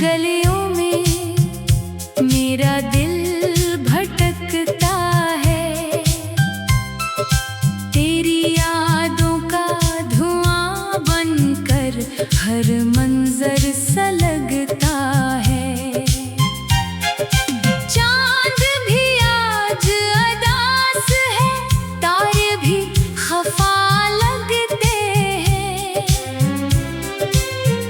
गलियों में मेरा दिल भटकता है, तेरी यादों का धुआं बनकर हर मंजर सा लगता है। चांद भी आज अदास है, तारे भी खफा लगते हैं।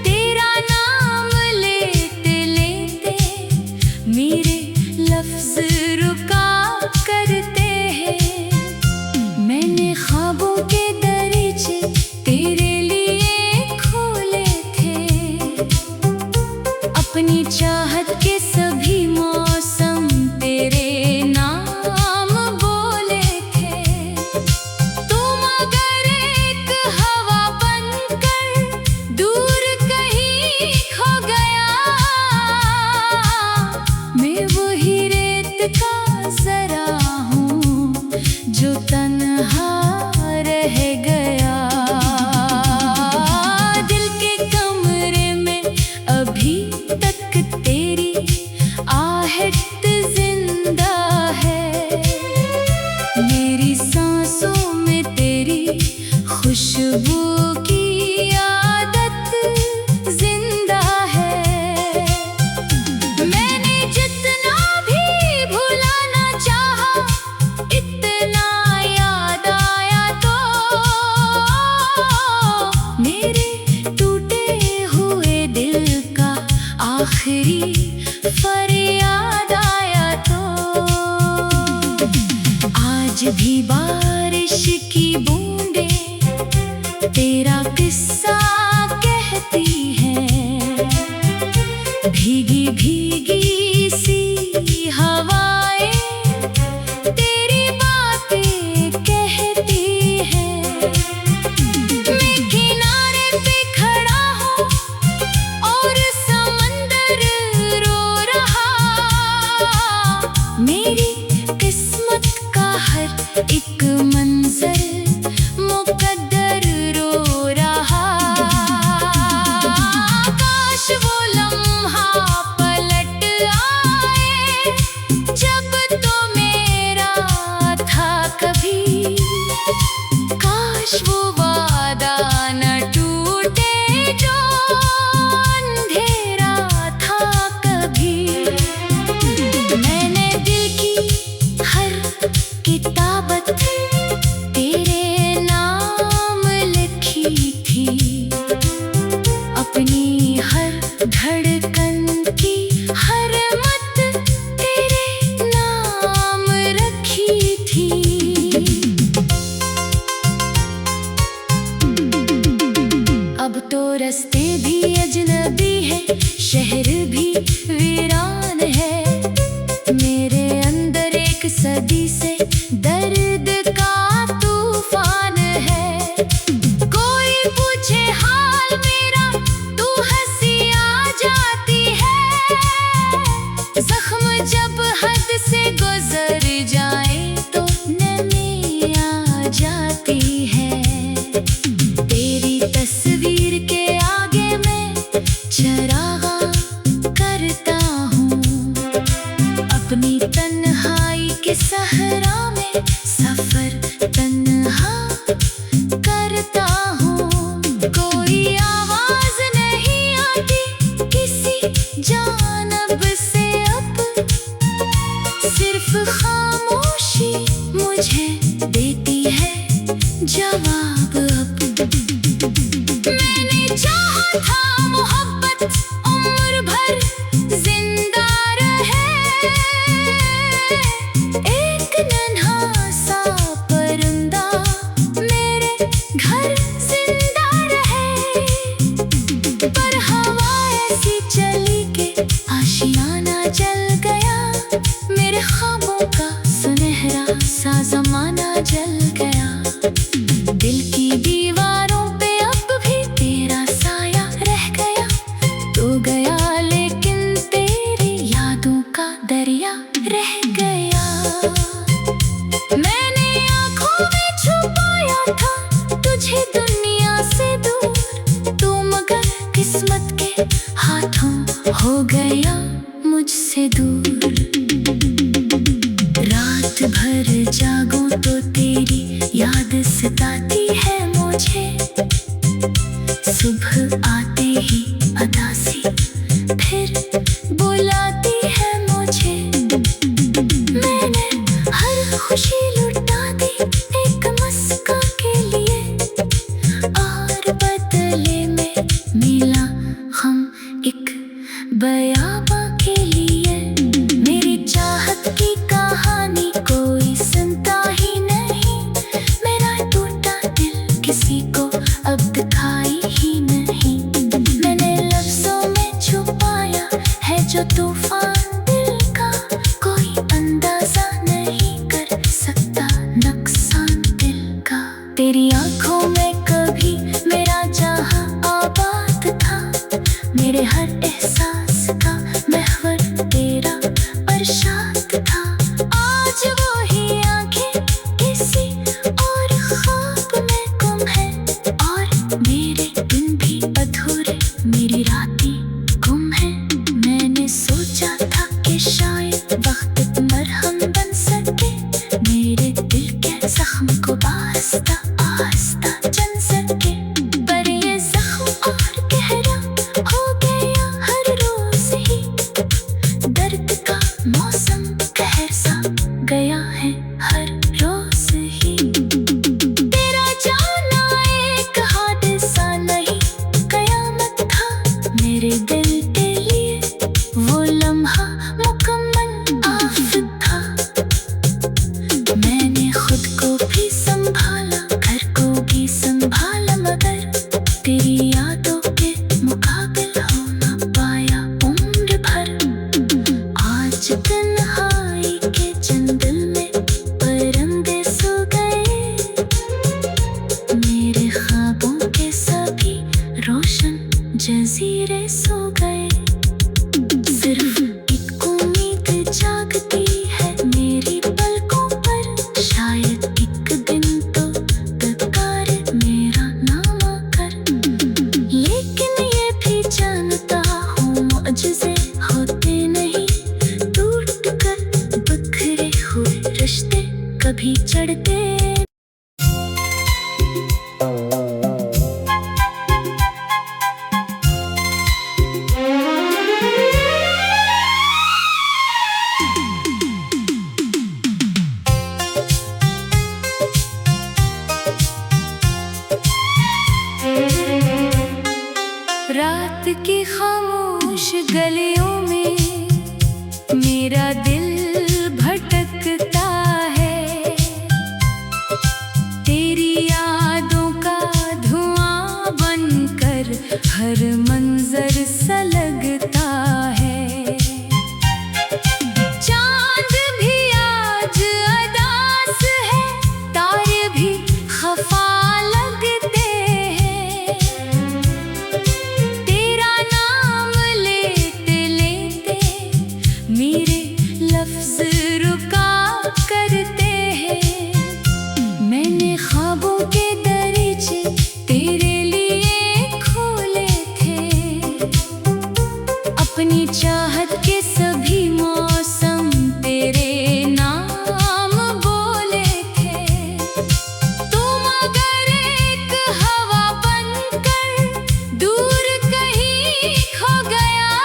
तेरा नाम लेते लेते मेरे लफ्ज रुका करते हैं। मैंने ख्वाबों के दरीचे तेरे लिए खोले थे, अपनी चाहत के सभी मौसम तेरे नाम बोले थे। तुम अगर एक हवा बनकर दूर कहीं खो गया, मैं वही रेत का जरा हूँ जो तन्हा रह गया। दिल के कमरे में अभी तक तेरी आहट जिंदा है, मेरी सांसों में तेरी खुशबू की आदत जिंदा है। मैंने जितना भी भुलाना चाहा, इतना याद आया तो मेरे टूटे हुए दिल का आखिरी फरियाद आया तो। आज भी बारिश की बूंदें तेरा किस्सा कहती हैं, भीगी भीगी सी हवाएं तेरी बातें कहती हैं। मैं किनारे पे खड़ा हूँ और समंदर रो रहा, मेरी किस्मत का हर एक मंजर मुकद्दर रो रहा। काश वो लम्हा पलट आए जब तो मेरा था कभी, काश वो वादा न टूटे जो अंधेरा था कभी। मैंने दिल की हर किताबत तेरे नाम लिखी थी, अपनी हर धड़कन की हर मत तेरे नाम रखी थी। अब तो रास्ते भी अजनबी है, शहर भी वीरान है, मेरे अंदर एक सदी से दर्द का तूफान है। कोई पूछे हाल मेरा तू हंसी आ जाती है, जख्म जब हद से गुजर जाए तो नमी आ जाती है। तेरी तस्वीर के आगे मैं चरागा करता हूँ, अपनी तन्हाई के सहरा में सफर तन्हा करता हूँ। कोई आवाज नहीं आती किसी जानिब से अब, सिर्फ खामोशी मुझे देती है जवाब अब। मैंने चाहा था मोहब्बत उम्र भर जिंदा रहे, एक नन्हा सा परिंदा मेरे घर जिंदा रहे। पर हवा ऐसी चली के आशियाना जल गया, मेरे ख्वाबों का सुनहरा सा जमाना जल गया। दिल तेरी आंखों में कभी मेरा जहां आबाद था, मेरे हर एहसास का महवर तेरा अरशाद था। आज वही आंखें किसी और ख्वाब में गुम है, और मेरे दिन भी अधूरे, मेरी रातें गुम है। मैंने सोचा था कि शायद वक्त मरहम बन सके, मेरे दिल के जख्म को आस्ता आस्ता चन सके। पर ये जख्म और गहरा हो गया हर रोज ही, दर्द का मौसम कहर सा गया है हर रोज ही। तेरा जाना एक हादसा नहीं, कयामत था मेरे दिल के लिए, वो लम्हा मुकम्मल आफत था। मैंने खुद को भी संभाला, घर को भी संभाला, मगर तेरी यादों के मुकाबिल हो ना पाया उम्र भर। आज तन्हाई के जंगल में परिंदे सो गए, मेरे ख्वाबों के सभी रोशन जजीरे सो गए। सिर्फ एक उम्मीद जागती है मेरी पलकों पर, शायद एक दिन तो दरकार मेरा नाम आकर। लेकिन ये भी जानता हूँ मुअजिज़े होते नहीं, टूट कर बिखरे हुए रिश्ते कभी चढ़ते। रात की खामोश गलियों में मेरा दिल भटकता है, तेरी यादों का धुआं बनकर हर मंजर सा लगता है। चांद भी आज अदास है, तारे भी खफा लगते हैं। तेरा नाम लेते लेते मेरे लफ्ज रुका करते हैं। मैंने ख्वाबों के दरीचे तेरे लिए खोले थे, अपनी चाहत के सभी मौसम तेरे नाम बोले थे। तुम अगर एक हवा बनकर दूर कहीं खो गया,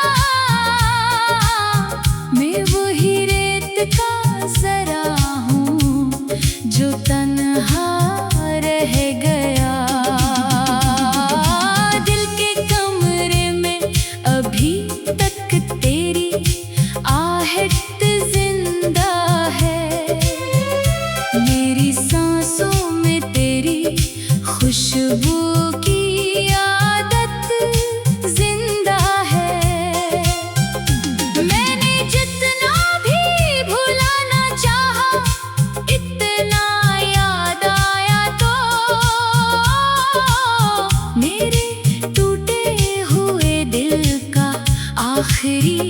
मैं वही रेत का जरा हूँ जो तन्हा रह गया। दिल के कमरे में अभी तक तेरी आहट जिंदा है, मेरी सांसों में तेरी खुशबू की आदत जिंदा है। मैंने जितना भी भुलाना चाहा, इतना याद आया तो मेरे टूटे हुए दिल का आखिरी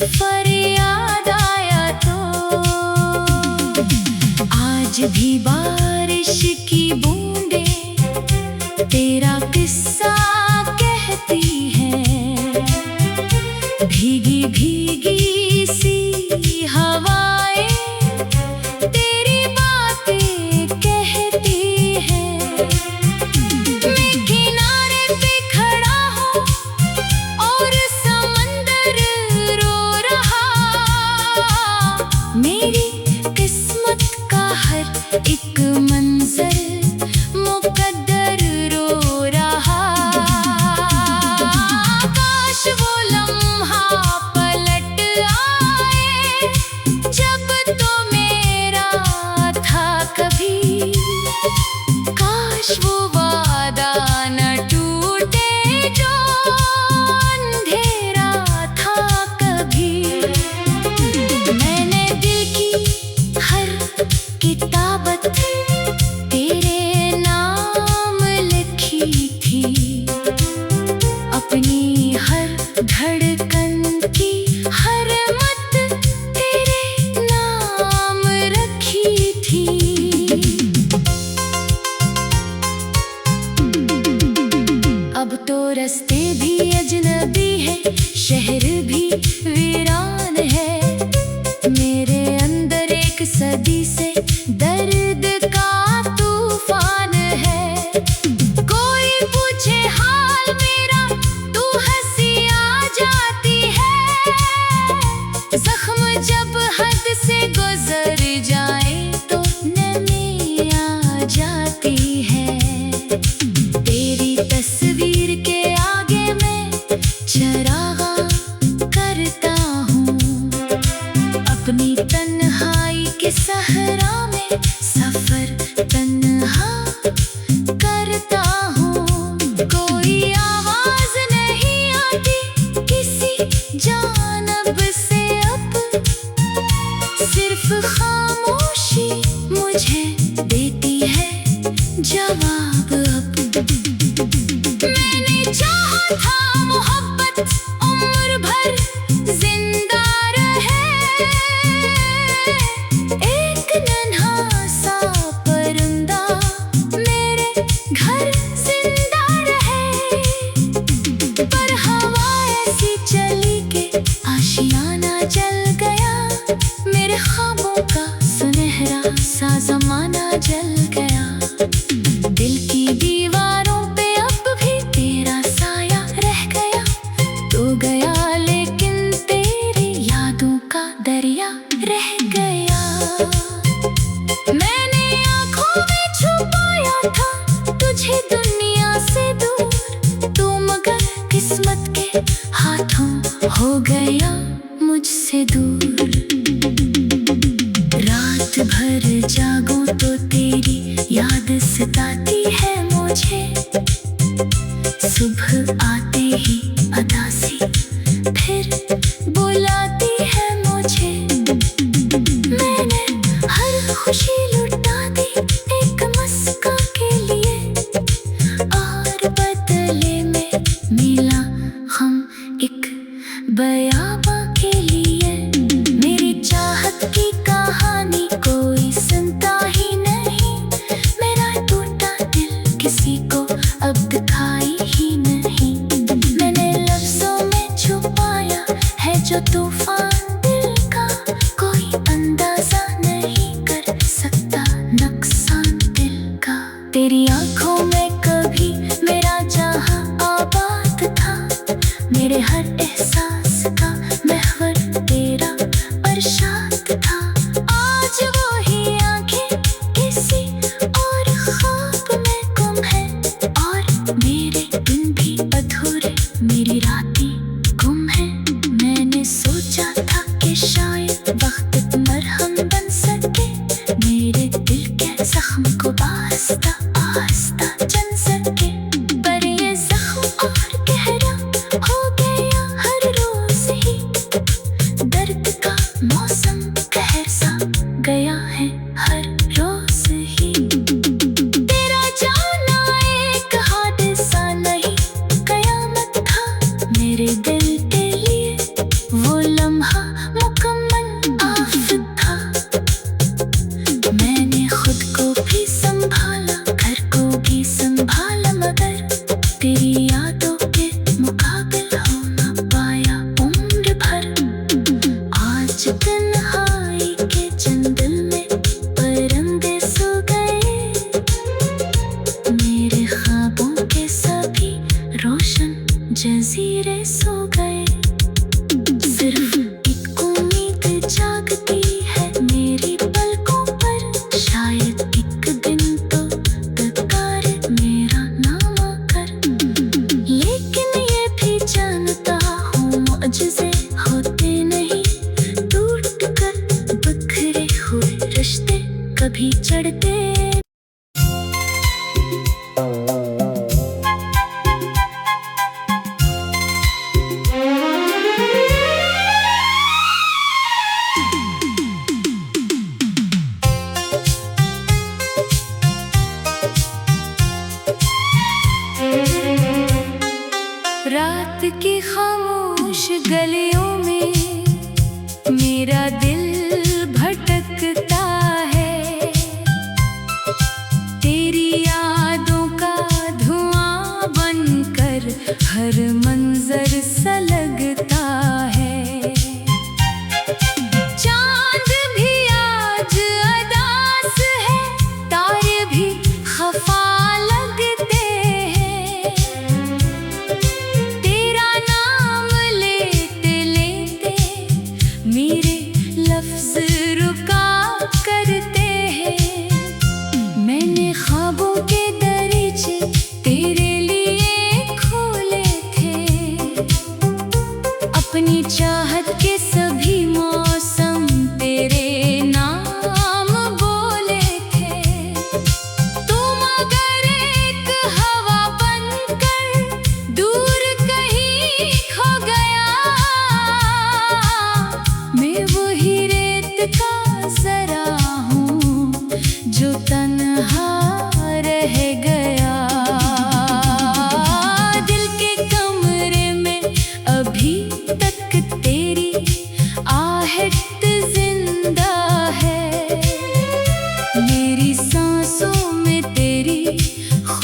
फरियाद आया तो। आज भी बारिश की बूंदें तेरा किस्सा कहती हैं, भीगी भीगी सी हवाएं तेरी बातें कहती हैं। मैं किनारे पे खड़ा हूँ और समंदर रो रहा, मेरी किस्मत का हर एक मंजर मुकद्दर रो रहा। तन्हा करता हूँ, कोई आवाज नहीं आती किसी जानब से अब, सिर्फ खामोशी मुझे देती है जवाब अब। मैंने चाहा था मोहब्बत उम्र भर जिंदा रहे, एक नन्हा सा परिंदा मेरे घर जिंदा रहे, पर हवा ऐसी चली के आशियाना जल गया, मेरे ख्वाबों का सुनहरा सा जमाना जल गया। दिल की दीवारों पे अब भी तेरा साया रह गया, तू गया लेकिन तेरी यादों का दरिया रह गया। मैंने आँखों में छुपाया था तुझे दुनिया से दूर, तू मगर किस्मत के हाथों हो गया मुझसे दूर। रात भर जागूं तो तेरी याद सताती है मुझे, सुबह आते ही अदासी फिर बुलाती है मुझे। मैंने हर खुशी लुटा दी एक मुस्कान के लिए, और बदले में मिला हम एक बयाबा के लिए। मेरी चाहत की कहानी कोई सुनता ही नहीं, मेरा टूटा दिल किसी को अब दिखाई ही नहीं। मैंने लफ्जों में छुपाया है जो तूफान दिल का, कोई अंदाजा नहीं कर सकता नुकसान दिल का। तेरी आंखों में कभी मेरा जहां आबाद था, मेरे हर एहसास का महवर तेरा अरशाद था। आज वो ही आंखें किसी और ख्वाब में गुम है, और मेरे दिन भी अधूरे मेरी रातें गुम है। मैंने सोचा था कि शायद वक्त मरहम बन सके, मेरे दिल के जख्म को आहिस्ता आहिस्ता चन सके, पर ये जख्म और गहरा हो गया हर रोज ही। दर्द का मौसम कहर सा गया है हर रोज ही। तेरा जाना एक हादसा नहीं कयामत था, मेरे दिल के लिए वो लम्हा मुकम्मल आफत था। मैंने खुद को भी संभाला, घर को भी संभाला, मगर तेरी यादों के मुकाबिल हो ना पाया उम्र भर। आज तन्हाई के जंगल में परिंदे सो गए, मेरे ख्वाबों के सभी रोशन जजीरे सो गए। सिर्फ एक उम्मीद जागती है मेरी पलकों पर, शायद एक दिन तो तत्कार मेरा नाम आकर। लेकिन ये भी जानता हूँ मुअजिज़े होते नहीं, टूट कर बिखरे हुए रिश्ते कभी चढ़ते। रात की खामोश गलियों में मेरा दिल भटकता है, तेरी यादों का धुआं बनकर हर मंजर सा लगता है। चांद भी आज अदास है, तारे भी खफा लगते हैं, तेरा नाम लेते लेते मेरे लफ्ज रुका करते हैं। मैंने ख्वाबों के दरीचे तेरे लिए खोले थे,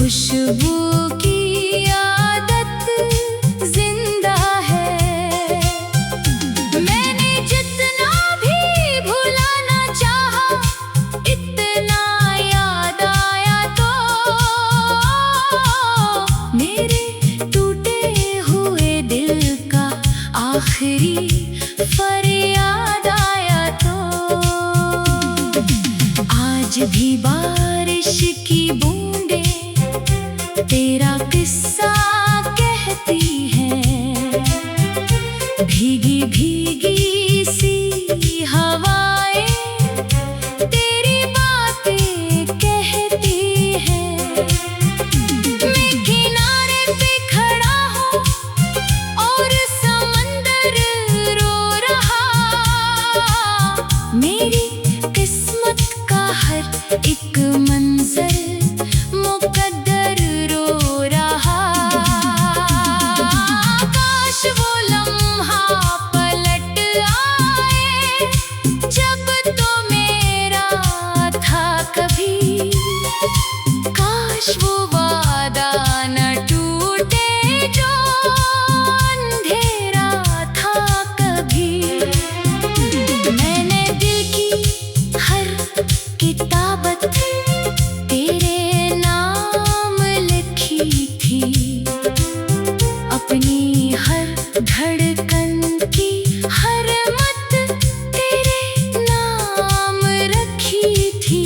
खुशबू की आदत जिंदा है। मैंने जितना भी भुलाना चाहा, इतना याद आया तो मेरे टूटे हुए दिल का आखिरी फरियाद आया तो। आज भी बारिश की बूंदें तेरा किस्सा कहती हैं, भीगी भीगी सी हवाएं तेरी बातें कहती हैं। मैं किनारे पे खड़ा हूँ और समंदर रो रहा, मेरी किस्मत का हर एक मंजर मुकद्दर रो रहा। काश वो लम्हा पलट आए जब तो मेरा था कभी, काश वो वादा न टूटे जो अंधेरा था कभी। मैंने दिल की हर किताबत तेरे नाम लिखी थी, अपनी हर धड़कन की हर मत तेरे नाम रखी थी।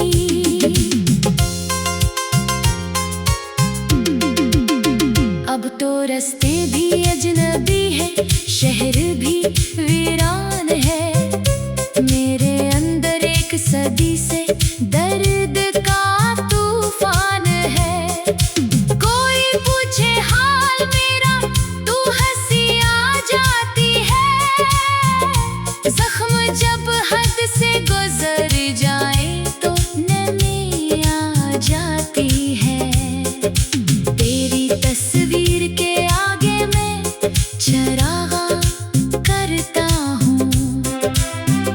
अब तो रास्ते भी अजनबी है, शहर भी वीरान है, मेरे अंदर एक सदी से दर्द का तूफान है। कोई पूछे हाल मेरा तू हंसी आ जाती है, जख्म जब हद से गुजर जाए तो नमी आ जाती है। तेरी तस्वीर के आगे मैं चरागा करता हूँ,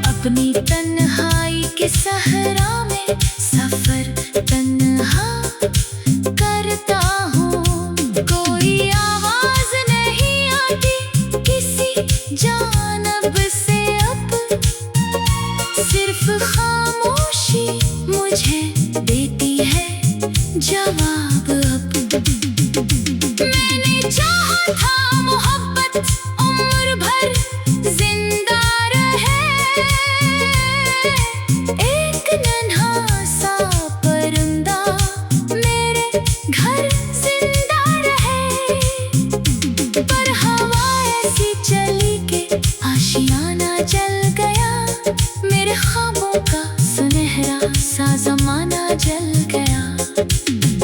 अपनी तन्हाई के सहरा में सफर तन्हा करता हूँ। कोई आवाज नहीं आती किसी जानब से अब, सिर्फ खामोशी मुझे देती है जवाब अब। मैंने चाहा था मोहब्बत उम्र भर जिंदा रहे, एक नन्हा सा परिंदा मेरे घर जिंदा रहे, पर हवा ऐसी चली के आशियाना जल गया, मेरे ख्वाबों का सुनहरा सा जमाना जल गया।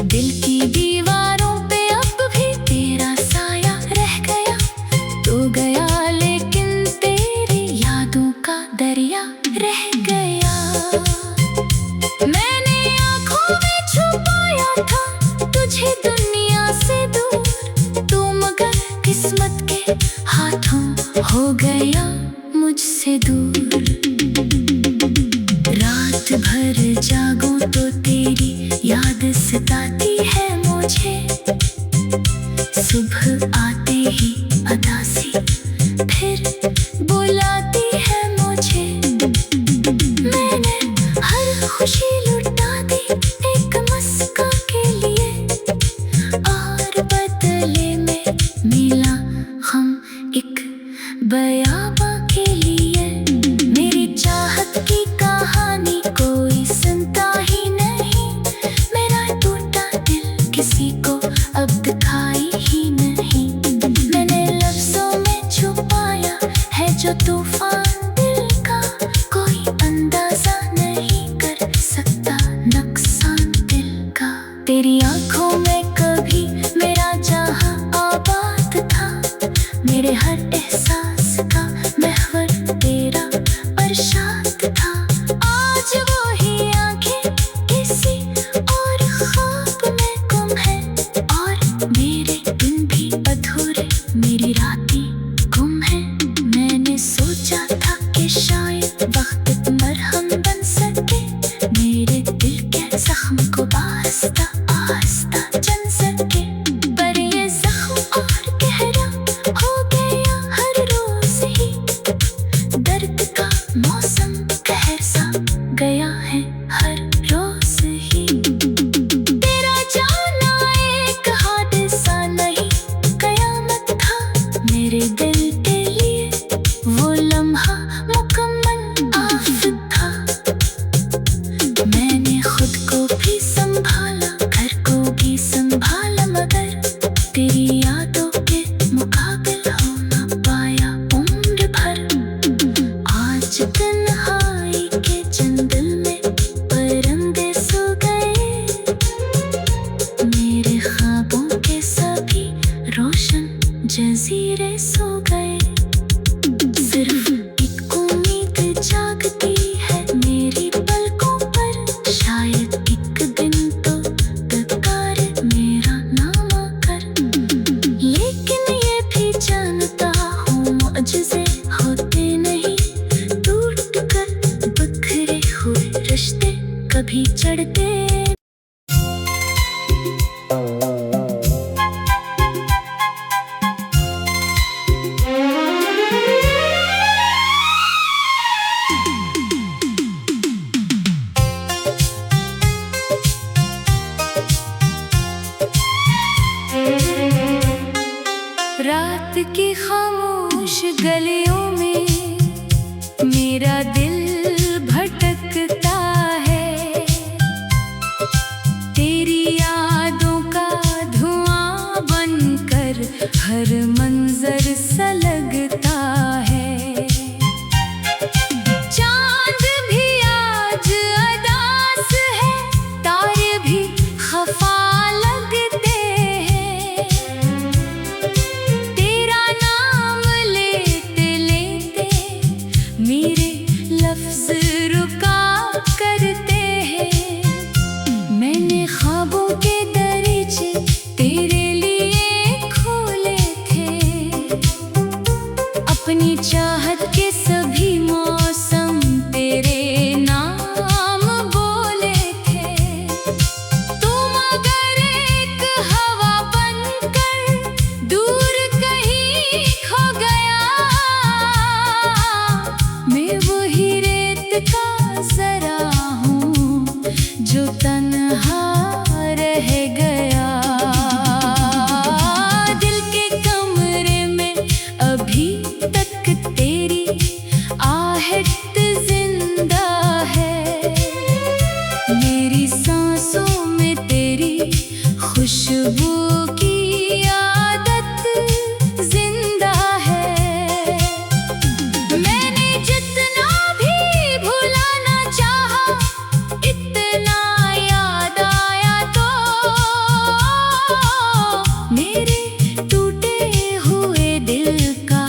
दिल की दीवारों पे अब भी तेरा साया रह गया, तू गया लेकिन तेरी यादों का दरिया रह गया। मैंने आँखों में छुपाया था तुझे दुनिया से दूर, तू मगर किस्मत के हाथों हो गया मुझसे दूर। रात भर जागूं तो तेरी याद सताती है मुझे, सुबह आते ही अदासी फिर बुलाती है मुझे। मैंने हर खुशी लुटा दी एक मस्का के लिए, और बदले में मिला हम एक बयाबा के लिए। मेरी चाहत की कहानी कोई सुनता ही नहीं, मेरा टूटा दिल किसी को अब दिखाई ही नहीं। मैंने लफ्जों में छुपाया है जो तूफान दिल का, कोई अंदाजा नहीं कर सकता नुकसान दिल का। तेरी आंखों में कभी मेरा जहां आबाद था, मेरे हर एहसास का महवर तेरा अरशाद था। आज वो ही आंखें किसी और ख्वाब में गुम है, और मेरे दिन भी अधूरे मेरी रातें गुम है। मैंने सोचा था कि शायद वक्त मरहम बन सके, मेरे दिल के जख्म को आहिस्ता आहिस्ता चन के, पर ये जख्म और गहरा हो गया हर रोज ही। दर्द का मौसम कहर सा गया है हर रोज ही। तेरा जाना एक हादसा नहीं, कयामत था मेरे दिल के लिए। वो लम्हा मुकम्मल आफत था। मैंने खुद को भी संभाला, घर को भी संभाला, मगर तेरी यादों के मुकाबिल हो ना पाया उम्र भर। आज तन्हाई के जंगल में परिंदे सो गए, मेरे ख्वाबों के सभी रोशन जजीरे सो गए। सिर्फ एक उम्मीद जागती है मेरी पलकों पर, शायद एक दिन तो बेकार मेरा नाम आकर। लेकिन ये भी जानता हूँ मुअजिज़े होते नहीं, टूट कर बिखरे हुए रिश्ते कभी चढ़ते। रात की खामोश गलियों में मेरा दिल भटकता है। तेरी यादों का धुआं बनकर हर मंजर सा लगता है। चांद भी आज अदास है, तारे भी खफा लगते हैं। तेरा नाम लेते लेते मेरे लफ्ज रुका करते हैं। मैंने ख्वाबों के दरीचे तेरे लिए खोले थे, अपनी चाहत के सभी मौसम तेरे नाम बोले थे। तुम अगर एक हवा बनकर दूर कहीं खो गया, मैं वही रेत का जरा हूँ जो तन्हा रह गया। दिल के कमरे में अभी तक तेरी आहट जिंदा है। मेरी सांसों में तेरी खुशबू की आदत जिंदा है। मैंने जितना भी भुलाना चाहा, इतना याद आया तो मेरे टूटे हुए दिल का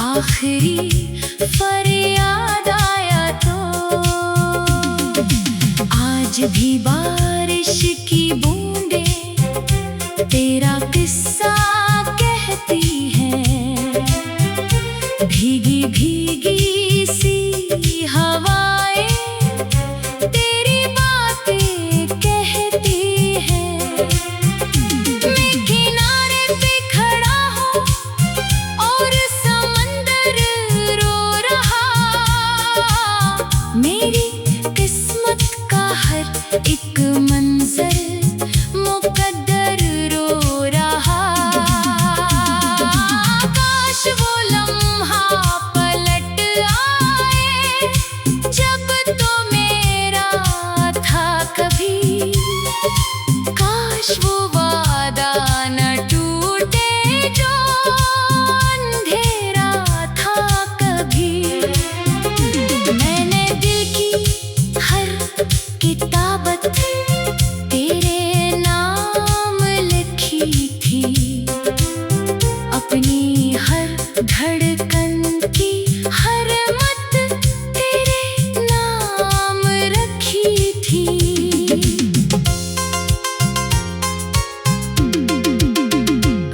आखिरी फरियाद आया तो। आज भी बारिश की बूंदें तेरा किस्सा कहती हैं, भीगी भीगी सी हवाएं तेरी बातें कहती हैं। मैं किनारे पे खड़ा हूँ और समंदर रो रहा, मेरी किस्मत का हर एक मंजर मुकद्दर रो रहा। काश वो लम्हा पलट आए जब तो मेरा था कभी। काश वो वादा न टूटे जो अंधेरा था कभी। मैंने दिल की हर किताबत तेरे नाम लिखी थी, अपनी हर धड़कन की हर मत तेरे नाम रखी थी।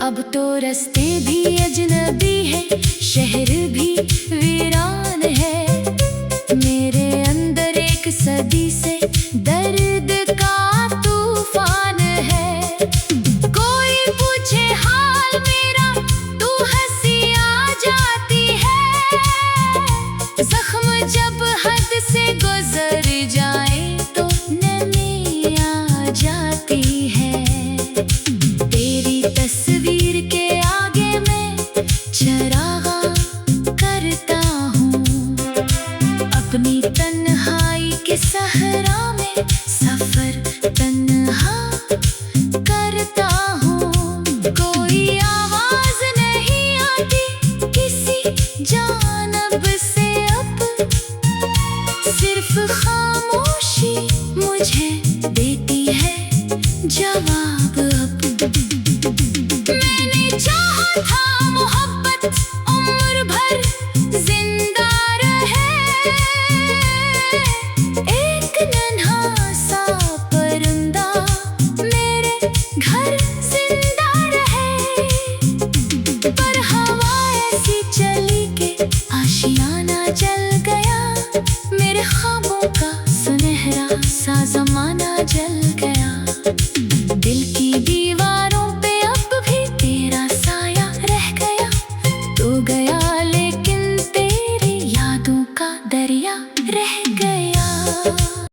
अब तो रास्ते भी अजनबी है, शहर भी वीरान है। मेरे अंदर एक सदी से दर्द का तूफान है। कोई तेरी तस्वीर के आगे मैं चरागा करता हूँ। अपनी तन्हाई के सहरा में सफर तन्हा करता हूँ। कोई आवाज नहीं आती किसी जानब से अब, सिर्फ खामोशी मुझे देती है जवाब अब। मैंने चाहा था मोहब्बत उम्र भर जिंदा रहे, एक नन्हा सा परिंदा मेरे घर जिंदा रहे। पर हवा ऐसी चली के आशियाना जल गया, मेरे ख्वाबों का सुनहरा सा जमाना जल गया। दिल की दीवारों पे अब भी तेरा साया रह गया, तो गया लेकिन तेरी यादों का दरिया रह गया।